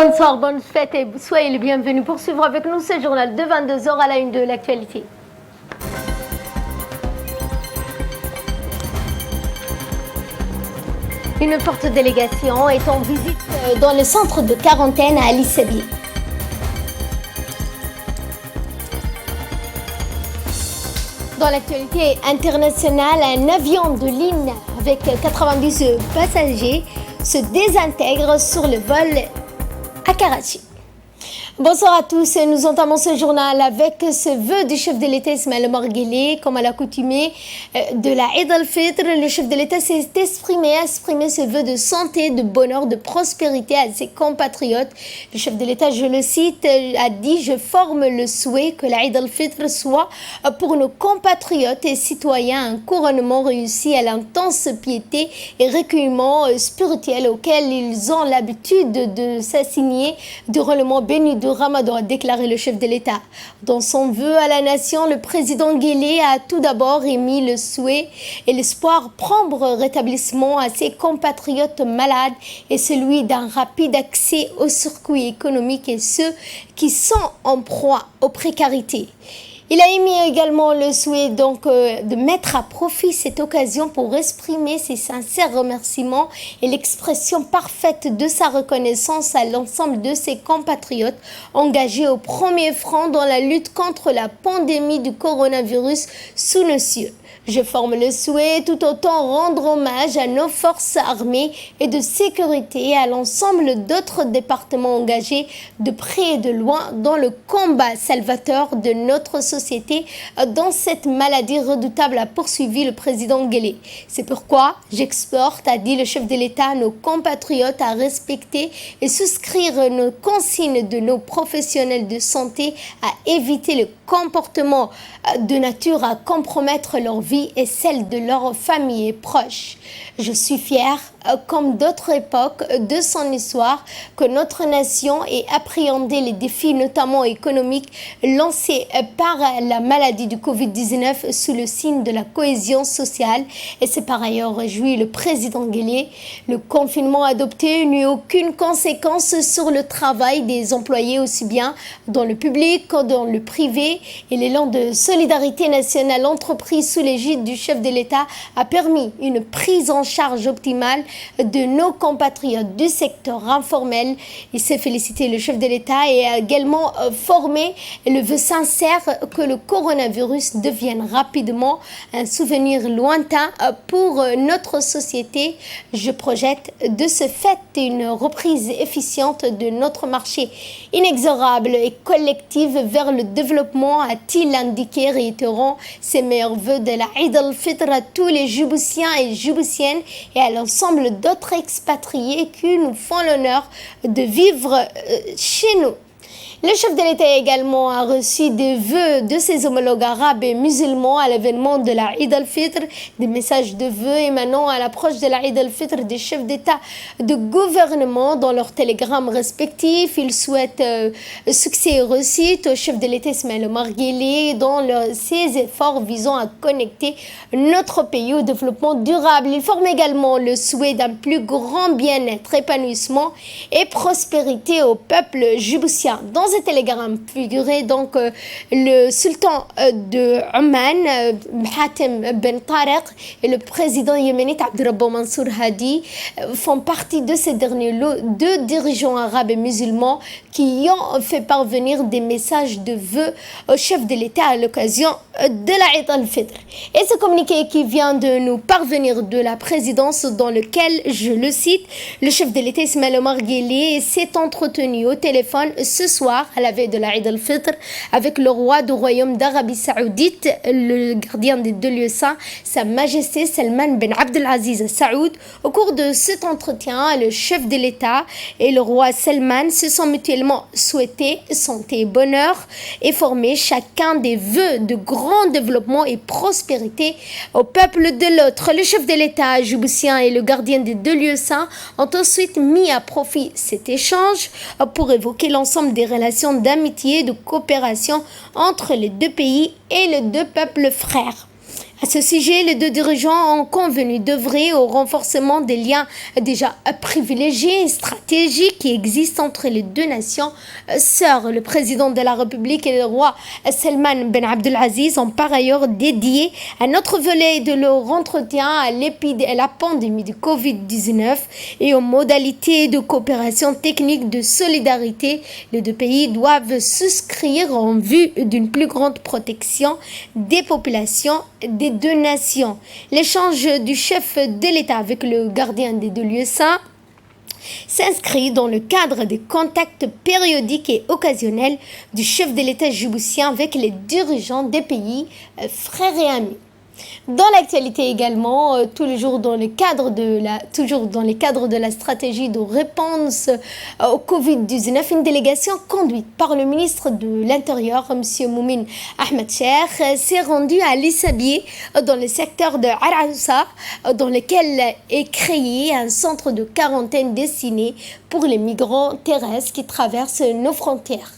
Bonsoir, bonne fête et soyez les bienvenus pour suivre avec nous ce journal de 22h à la une de l'actualité. Une forte délégation est en visite dans le centre de quarantaine à Ali Sabieh. Dans l'actualité internationale, un avion de ligne avec 90 passagers se désintègre sur le vol à Karachi. Bonsoir à tous, nous entamons ce journal avec ce vœu du chef de l'État Ismaël Omar Guelleh. Comme à l'accoutumée de la Eid al-Fitr, le chef de l'État s'est exprimé ce vœu de santé, de bonheur, de prospérité à ses compatriotes. Le chef de l'État, je le cite, a dit « Je forme le souhait que la Eid al-Fitr soit pour nos compatriotes et citoyens un couronnement réussi à l'intense piété et recueillement spirituel auquel ils ont l'habitude de s'assigner durant le mois béni de Ramadan », a déclaré le chef de l'État. Dans son vœu à la nation, le président Guelleh a tout d'abord émis le souhait et l'espoir prompt rétablissement à ses compatriotes malades et celui d'un rapide accès au circuit économique et ceux qui sont en proie aux précarités. Il a émis également le souhait de mettre à profit cette occasion pour exprimer ses sincères remerciements et l'expression parfaite de sa reconnaissance à l'ensemble de ses compatriotes engagés au premier front dans la lutte contre la pandémie du coronavirus sous nos cieux. Je forme le souhait tout autant rendre hommage à nos forces armées et de sécurité et à l'ensemble d'autres départements engagés de près et de loin dans le combat salvateur de notre société dans cette maladie redoutable, a poursuivi le président Guelleh. C'est pourquoi j'exhorte, a dit le chef de l'État, nos compatriotes à respecter et souscrire nos consignes de nos professionnels de santé, à éviter le comportement de nature à compromettre leur vie et celle de leurs familles et proches. Je suis fière, comme d'autres époques de son histoire, que notre nation ait appréhendé les défis, notamment économiques, lancés par la maladie du Covid-19 sous le signe de la cohésion sociale. Et c'est par ailleurs réjoui le président Guelleh. Le confinement adopté n'eut aucune conséquence sur le travail des employés, aussi bien dans le public que dans le privé. Et l'élan de solidarité nationale entrepris sous l'égide du chef de l'État a permis une prise en charge optimale de nos compatriotes du secteur informel. Il s'est félicité, le chef de l'État, et a également formé le vœu sincère que le coronavirus devienne rapidement un souvenir lointain pour notre société. Je projette de ce fait une reprise efficiente de notre marché inexorable et collective vers le développement, a-t-il indiqué, réitérant ses meilleurs vœux de la Eid al-Fitr à tous les Djiboutiens et Djiboutiennes et à l'ensemble d'autres expatriés qui nous font l'honneur de vivre chez nous. Le chef de l'État également a reçu des vœux de ses homologues arabes et musulmans à l'événement de la Eid al-Fitr, des messages de vœux émanant à l'approche de la Eid al-Fitr des chefs d'État de gouvernement dans leurs télégrammes respectifs. Il souhaite succès et réussite au chef de l'État Ismaël Omar Guelleh dans ses efforts visant à connecter notre pays au développement durable. Il forme également le souhait d'un plus grand bien-être, épanouissement et prospérité au peuple djiboutien. Dans ce télégramme figurait donc le sultan de Oman, Hatem Ben Tariq, et le président yéménite Abdrabbo Mansour Hadi font partie de ces derniers lots, deux dirigeants arabes et musulmans qui ont fait parvenir des messages de vœux au chef de l'État à l'occasion de la Eid al-Fitr. Et ce communiqué qui vient de nous parvenir de la présidence, dans lequel, je le cite, le chef de l'État Ismaël Omar Guelleh s'est entretenu au téléphone ce soir à la veille de la Eid al-Fitr avec le roi du royaume d'Arabie Saoudite, le gardien des deux lieux saints, Sa Majesté Salman Ben Abdelaziz Saoud. Au cours de cet entretien, le chef de l'État et le roi Salman se sont mutuellement souhaités santé et bonheur et formé chacun des vœux de grand développement et prospérité au peuple de l'autre. Le chef de l'État djiboutien et le gardien des deux lieux saints ont ensuite mis à profit cet échange pour évoquer l'ensemble des relations d'amitié et de coopération entre les deux pays et les deux peuples frères. À ce sujet, les deux dirigeants ont convenu d'œuvrer au renforcement des liens déjà privilégiés et stratégiques qui existent entre les deux nations sœurs. Le président de la République et le roi Salman Ben Abdelaziz ont par ailleurs dédié un autre volet de leur entretien à la pandémie de Covid-19 et aux modalités de coopération technique de solidarité. Les deux pays doivent souscrire en vue d'une plus grande protection des populations des deux nations. L'échange du chef de l'État avec le gardien des deux lieux saints s'inscrit dans le cadre des contacts périodiques et occasionnels du chef de l'État djiboutien avec les dirigeants des pays frères et amis. Dans l'actualité également, toujours dans le cadre de la stratégie de réponse au Covid-19, une délégation conduite par le ministre de l'Intérieur, M. Moumin Ahmed Cheikh, s'est rendue à Lissabié, dans le secteur de Aroussa, dans lequel est créé un centre de quarantaine destiné pour les migrants terrestres qui traversent nos frontières.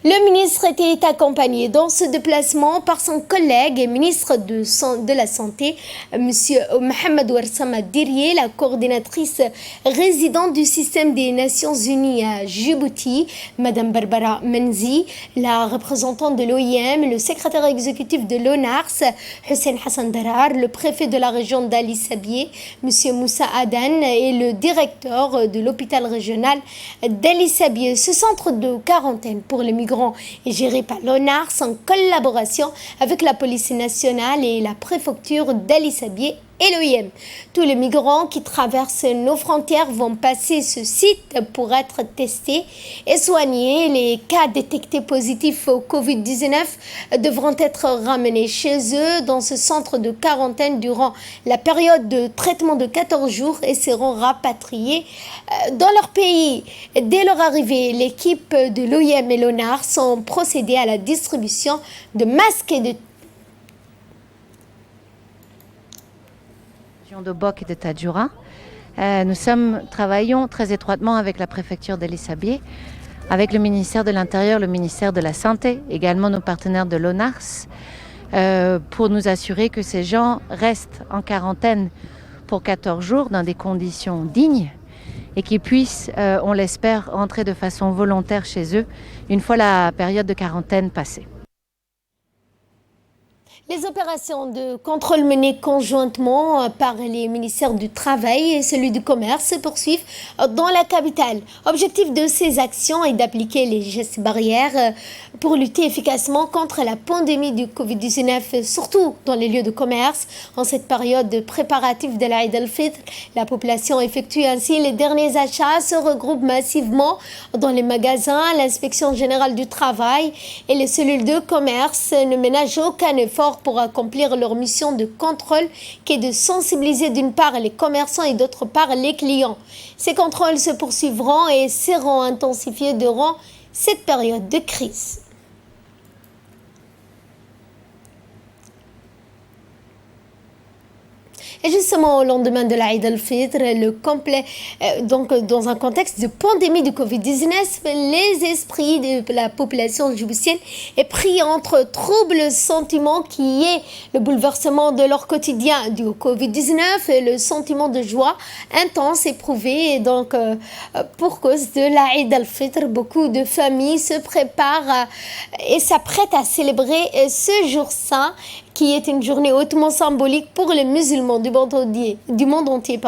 Le ministre était accompagné dans ce déplacement par son collègue et ministre de la Santé, M. Mohamed Ouarsama Dirye, la coordinatrice résidente du système des Nations Unies à Djibouti, Mme Barbara Menzi, la représentante de l'OIM, le secrétaire exécutif de l'ONARS, Hussein Hassan Darar, le préfet de la région d'Ali Sabié, M. Moussa Adan, et le directeur de l'hôpital régional d'Ali Sabié. Ce centre de quarantaine pour les migrants est géré par l'ONARS en collaboration avec la police nationale et la préfecture d'Ali Sabié et l'OIM. Tous les migrants qui traversent nos frontières vont passer ce site pour être testés et soignés. Les cas détectés positifs au Covid-19 devront être ramenés chez eux dans ce centre de quarantaine durant la période de traitement de 14 jours et seront rapatriés dans leur pays. Dès leur arrivée, l'équipe de l'OIM et l'ONARS ont procédé à la distribution de masques et de de Bok et de Tadjoura. Nous travaillons très étroitement avec la préfecture d'Ali Sabié, avec le ministère de l'Intérieur, le ministère de la Santé, également nos partenaires de l'ONARS, pour nous assurer que ces gens restent en quarantaine pour 14 jours dans des conditions dignes et qu'ils puissent, on l'espère, rentrer de façon volontaire chez eux une fois la période de quarantaine passée. Les opérations de contrôle menées conjointement par les ministères du Travail et celui du Commerce se poursuivent dans la capitale. Objectif de ces actions est d'appliquer les gestes barrières pour lutter efficacement contre la pandémie du Covid-19, surtout dans les lieux de commerce. En cette période préparative de l'Aïd al-Fitr, la population effectue ainsi les derniers achats, se regroupe massivement dans les magasins. L'inspection générale du travail et les cellules de commerce ne ménagent aucun effort pour accomplir leur mission de contrôle qui est de sensibiliser d'une part les commerçants et d'autre part les clients. Ces contrôles se poursuivront et seront intensifiés durant cette période de crise. Et justement, au lendemain de l'Aïd al-Fitr, donc dans un contexte de pandémie du Covid-19, les esprits de la population djiboutienne est pris entre troubles sentiments qui est le bouleversement de leur quotidien dû au Covid-19 et le sentiment de joie intense éprouvé. Et donc, pour cause de l'Aïd al-Fitr, beaucoup de familles se préparent et s'apprêtent à célébrer ce jour saint qui est une journée hautement symbolique pour les musulmans du monde entier.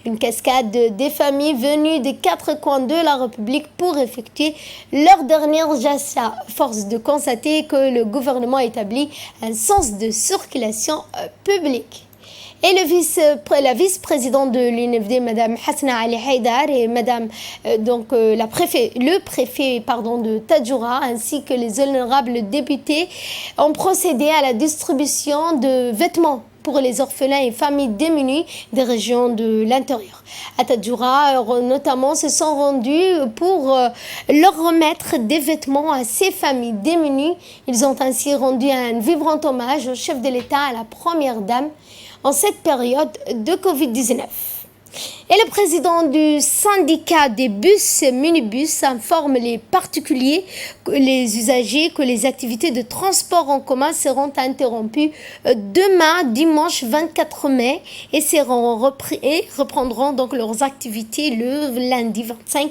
Une cascade des familles venues des quatre coins de la République pour effectuer leur dernière jassa. Force de constater que le gouvernement établit un sens de circulation publique. Et la vice-présidente de l'UNFD, Mme Hasna Ali Haïdar, et le préfet de Tadjoura, ainsi que les honorables députés, ont procédé à la distribution de vêtements pour les orphelins et familles démunies des régions de l'intérieur. À Tadjoura, notamment, se sont rendus pour leur remettre des vêtements à ces familles démunies. Ils ont ainsi rendu un vibrant hommage au chef de l'État, à la première dame, en cette période de Covid-19. Et le président du syndicat des bus et minibus informe les particuliers, les usagers, que les activités de transport en commun seront interrompues demain, dimanche 24 mai, et reprendront donc leurs activités le lundi 25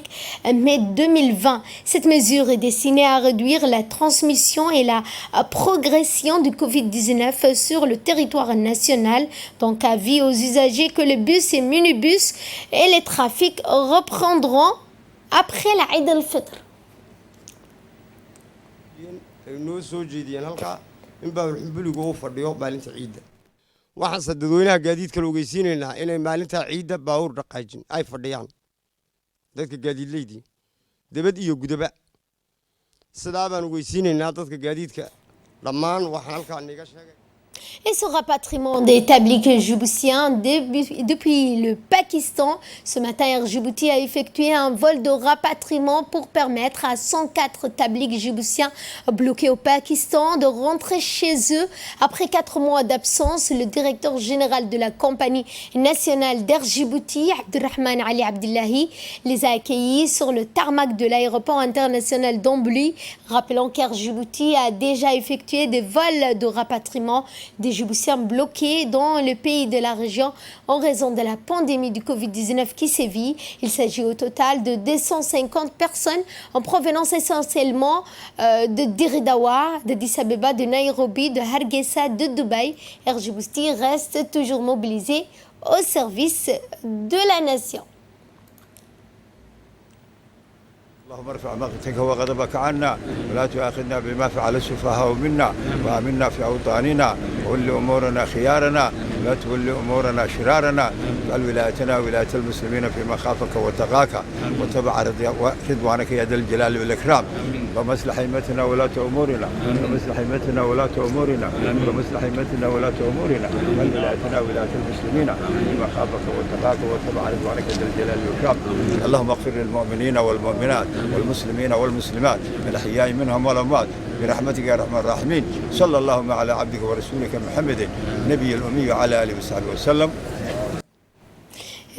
mai 2020. Cette mesure est destinée à réduire la transmission et la progression du Covid-19 sur le territoire national. Donc, avis aux usagers que les bus et minibus et les trafics reprendront après la Eid al-Fitr. noo soo jeediyeen halkaa inbaa xumbuligu uu fadhiyo maalinta ciidda waxaanse dadweynaha gaadiidka la ogeysiinaynaa inay maalinta ciidda baawur dhaqaajin ay fadhiyaan dadka gaadiidleydii debad iyo gudaba sidaa baan ogeysiinaynaa dadka gaadiidka dhammaan waxaan halkaa niga sheegay. Et ce rapatriement des tabliques djiboutiens depuis le Pakistan. Ce matin, Air Djibouti a effectué un vol de rapatriement pour permettre à 104 tabliques djiboutiens bloqués au Pakistan de rentrer chez eux. Après 4 mois d'absence, le directeur général de la compagnie nationale d'Air Djibouti, Abdurrahman Ali Abdullahi, les a accueillis sur le tarmac de l'aéroport international d'Ambly. Rappelons qu'Air Djibouti a déjà effectué des vols de rapatriement des Djiboutiens bloqués dans le pays de la région en raison de la pandémie du Covid-19 qui sévit. Il s'agit au total de 250 personnes en provenance essentiellement de Diridawa, de Addis Abeba, de Nairobi, de Hargeisa, de Dubaï. Air Djibouti reste toujours mobilisé au service de la nation. اللهم ارفع مقتك وغضبك عنا ولا تؤاخذنا بما فعل السفهاء منا وآمنا في أوطاننا وول أمورنا خيارنا ولا تول أمورنا شرارنا واجعل ولايتنا ولاية المسلمين في مخافك وتقاك وتبع رضوانك يا ذا الجلال والإكرام ومصلح أئمتنا ولاة أمورنا ومصلح أئمتنا ولاة أمورنا ومصلح أئمتنا ولاة أمورنا واجعل ولايتنا ولاية المسلمين في مخافك وتقاك وتبع رضوانك يا ذا الجلال والإكرام. اللهم اغفر للمؤمنين والمؤمنات والمسلمين والمسلمات الأحياء منهم والأموات برحمتك يا أرحم الراحمين. صلى الله على عبدك ورسولك محمد النبي الأمي وعلى آله وصحبه وسلم.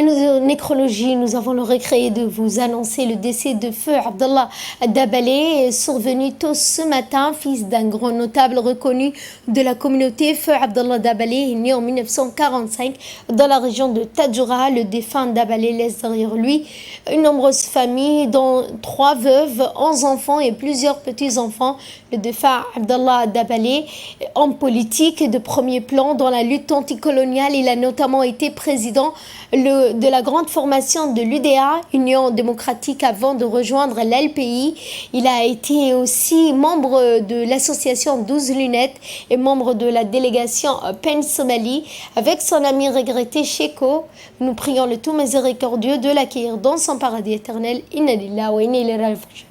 Et nos nécrologies, nous avons le regret de vous annoncer le décès de Feu Abdallah Dabalé, survenu tôt ce matin, fils d'un grand notable reconnu de la communauté. Feu Abdallah Dabalé est né en 1945 dans la région de Tadjoura. Le défunt Dabalé laisse derrière lui une nombreuse famille, dont 3 veuves, 11 enfants et plusieurs petits-enfants. Le défunt Abdallah Dabalé, homme politique de premier plan dans la lutte anticoloniale, il a notamment été président de la grande formation de l'UDA, Union démocratique, avant de rejoindre l'LPI. Il a été aussi membre de l'association 12 lunettes et membre de la délégation PEN Somalie. Avec son ami regretté Cheko, nous prions le tout miséricordieux de l'accueillir dans son paradis éternel. Inna lillahi wa inna ilayhi raji'un.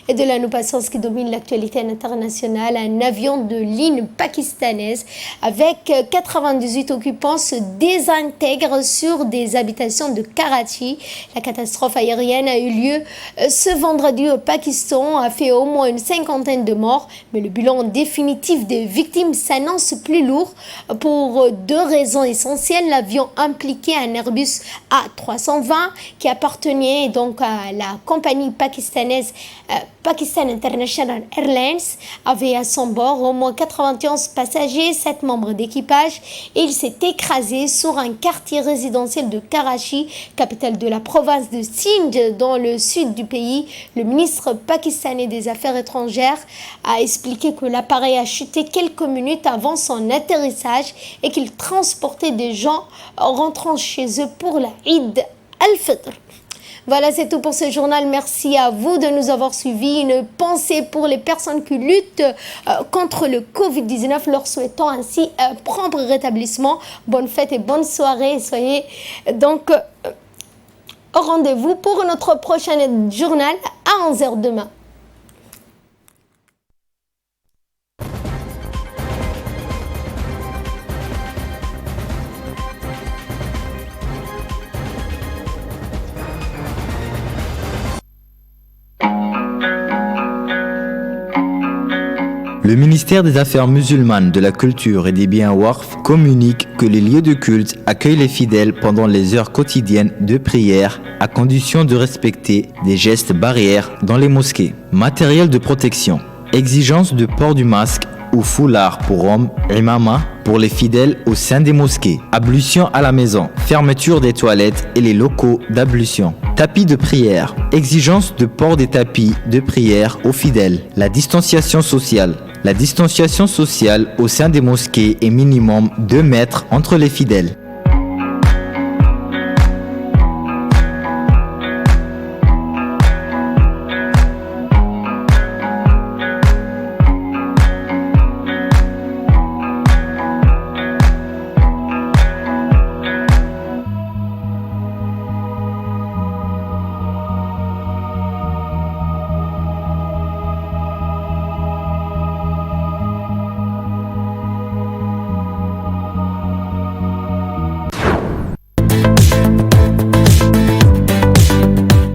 Et de là, nous passons ce qui domine l'actualité internationale. Un avion de ligne pakistanaise avec 98 occupants se désintègre sur des habitations de Karachi. La catastrophe aérienne a eu lieu ce vendredi au Pakistan, a fait au moins une 50aine de morts, mais le bilan définitif des victimes s'annonce plus lourd pour 2 raisons essentielles. L'avion impliquait un Airbus A320 qui appartenait donc à la compagnie pakistanaise Pakistan International Airlines, avait à son bord au moins 91 passagers, 7 membres d'équipage, et il s'est écrasé sur un quartier résidentiel de Karachi, capitale de la province de Sindh, dans le sud du pays. Le ministre pakistanais des Affaires étrangères a expliqué que l'appareil a chuté quelques minutes avant son atterrissage et qu'il transportait des gens rentrant chez eux pour la Eid al-Fitr. Voilà, c'est tout pour ce journal. Merci à vous de nous avoir suivis. Une pensée pour les personnes qui luttent contre le Covid-19, leur souhaitant ainsi un prompt rétablissement. Bonne fête et bonne soirée. Soyez donc au rendez-vous pour notre prochain journal à 11h demain. Le ministère des Affaires musulmanes, de la Culture et des biens Waqf communique que les lieux de culte accueillent les fidèles pendant les heures quotidiennes de prière à condition de respecter des gestes barrières dans les mosquées. Matériel de protection. Exigence de port du masque ou foulard pour hommes, imama pour les fidèles au sein des mosquées. Ablution à la maison, fermeture des toilettes et les locaux d'ablution. Tapis de prière. Exigence de port des tapis de prière aux fidèles. La distanciation sociale. La distanciation sociale au sein des mosquées est minimum 2 mètres entre les fidèles.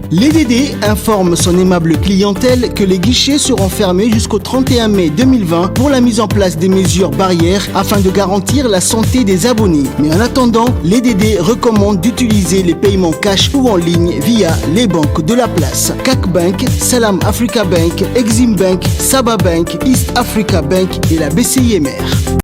L'EDD informe son aimable clientèle que les guichets seront fermés jusqu'au 31 mai 2020 pour la mise en place des mesures barrières afin de garantir la santé des abonnés. Mais en attendant, l'EDD recommande d'utiliser les paiements cash ou en ligne via les banques de la place. CAC Bank, Salam Africa Bank, Exim Bank, Saba Bank, East Africa Bank et la BCIMR.